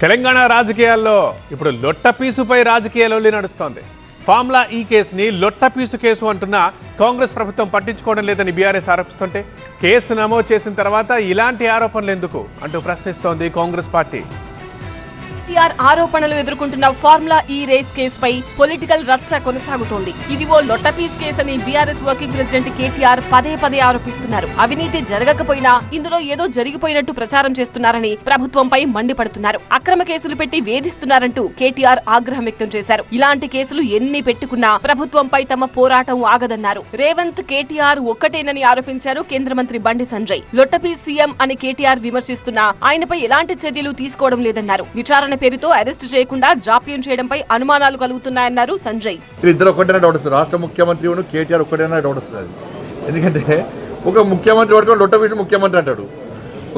తెలంగాణ రాజకీయాల్లో ఇప్పుడు లొట్టపీసుపై రాజకీయ లొల్లి నడుస్తోంది. ఫార్ములా ఈ కేసుని లొట్టపీసు కేసు అంటున్న కాంగ్రెస్ ప్రభుత్వం పట్టించుకోవడం లేదని బీఆర్ఎస్ ఆరోపిస్తుంటే కేసు నమోదు చేసిన తర్వాత ఇలాంటి ఆరోపణలు ఎందుకు అంటూ ప్రశ్నిస్తోంది కాంగ్రెస్ పార్టీ. కేటీఆర్ ఆరోపణలు ఎదుర్కొంటున్న ఫార్ములా ఈ రేస్ కేసుపై పొలిటికల్ రచ్చ కొనసాగుతోంది. ఇది ఓ లొట్టపీస్ కేసని బీఆర్ఎస్ వర్కింగ్ ప్రెసిడెంట్ కేటీఆర్ పదే పదే ఆరోపిస్తున్నారు. అవినీతి జరగకపోయినా ఇందులో ఏదో జరిగిపోయినట్టు ప్రచారం చేస్తున్నారని ప్రభుత్వంపై మండిపడుతున్నారు. అక్రమ కేసులు పెట్టి వేధిస్తున్నారంటూ కేటీఆర్ ఆగ్రహం వ్యక్తం చేశారు. ఇలాంటి కేసులు ఎన్ని పెట్టుకున్నా ప్రభుత్వంపై తమ పోరాటం ఆగదన్నారు. రేవంత్ కేటీఆర్ ఒక్కటేనని ఆరోపించారు కేంద్ర మంత్రి బండి సంజయ్. లొట్టపీస్ సీఎం అని కేటీఆర్ విమర్శిస్తున్నా ఆయనపై ఎలాంటి చర్యలు తీసుకోవడం లేదన్నారు. విచారణ పేరుతో అరెస్టు చేయకుండా జాప్యం చేయడంపై అనుమానాలు కలుగుతున్నాయన్నారు సంజయ్. ఇద్దరు ఒకటేనా డౌట్ వస్తుంది, రాష్ట్ర ముఖ్యమంత్రి కేటీఆర్ ఒక్కటేనా డౌట్ వస్తుంది. ఎందుకంటే ఒక ముఖ్యమంత్రి పడుకొని లొట్టపీసి ముఖ్యమంత్రి అంటాడు,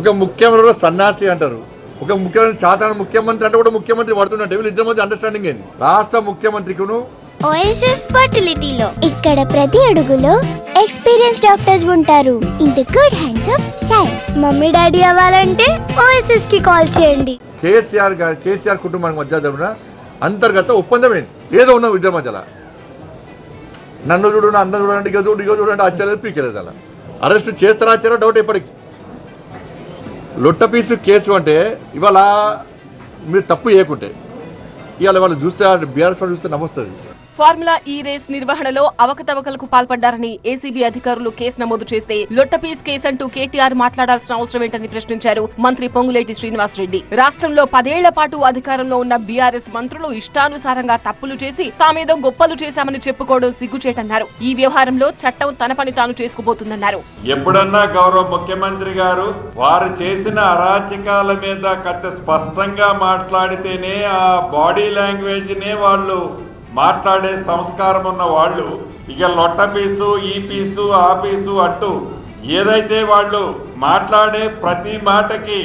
ఒక ముఖ్యమంత్రి కూడా సన్నాసి అంటారు, ఒక ముఖ్యమంత్రి చాతాన ముఖ్యమంత్రి అంటే కూడా ముఖ్యమంత్రి పడుతున్నట్టు. వీళ్ళిద్దరి మధ్య అండర్స్టాండింగ్ ఏంది? రాష్ట్ర ముఖ్యమంత్రికును ఓఎస్ఎస్ ఫర్టిలిటీలో ఇక్కడ ప్రతి అడుగులో ఎక్స్పీరియన్స్ డాక్టర్స్ ఉంటారు. In the good hands of science. Mummy daddy అవ్వాలంటే ఓఎస్ఎస్ కి కాల్ చేయండి. కేసీఆర్ కుటుంబానికి మధ్య జరిగిన అంతర్గత ఒప్పందం ఏంటి? ఏదో ఉన్న ఇద్దరి మధ్యలో నన్ను చూడండి, అందరూ చూడండి, ఇక చూడండి ఆశ్చర్యం పీకలేదు. అలా అరెస్ట్ చేస్తారా ఆశ్చర్యం డౌట్. ఎప్పటికి లొట్టపీసు కేసు అంటే ఇవాళ మీరు తప్పు చేయకుంటే ఇవాళ వాళ్ళు చూస్తే బీఆర్ఎస్ చూస్తే నమస్తుంది. ఫార్ములా ఈ రేస్ నిర్వహణలో అవకతవకలకు పాల్పడ్డారని ఏసీబీ అధికారులు కేసు నమోదు చేస్తే లొట్టపీస్ కేసు అంటూ కేటీఆర్ మాట్లాడాల్సిన అవసరం ఏంటని ప్రశ్నించారు మంత్రి పొంగులేటి శ్రీనివాసరెడ్డి. రాష్ట్రంలో 10 ఏళ్ల పాటు అధికారంలో ఉన్న బీఆర్ఎస్ మంత్రులు ఇష్టానుసారంగా తప్పులు చేసి తామేదో గొప్పలు చేశామని చెప్పుకోవడం సిగ్గుచేటన్నారు. ఈ వ్యవహారంలో చట్టం తన పని తాను చేసుకుపోతుందన్నారు. ఎప్పుడన్నా గౌరవ ముఖ్యమంత్రి గారు వారు చేసిన అరాచకాల మీద కత్తి స్పష్టంగా మాట్లాడితేనే ఆ బాడీ లాంగ్వేజ్ నే వాళ్ళు మాట్లాడే సంస్కారం ఉన్న వాళ్ళు ఇక లొట్టపీసు ఈ పీసు ఆ పీసు అంటూ ఏదైతే వాళ్ళు మాట్లాడే ప్రతి మాటకి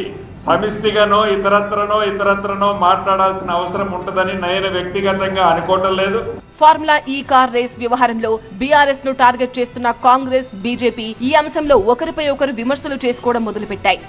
సమిష్టిగానో ఇతరత్రనో మాట్లాడాల్సిన అవసరం ఉంటుందని నేను వ్యక్తిగతంగా అనుకోవటం లేదు. ఫార్ములా ఈ కార్ రేస్ వ్యవహారంలో బీఆర్ఎస్ ను టార్గెట్ చేస్తున్న కాంగ్రెస్, బీజేపీ ఈ అంశంలో ఒకరిపై ఒకరు విమర్శలు చేసుకోవడం మొదలుపెట్టాయి.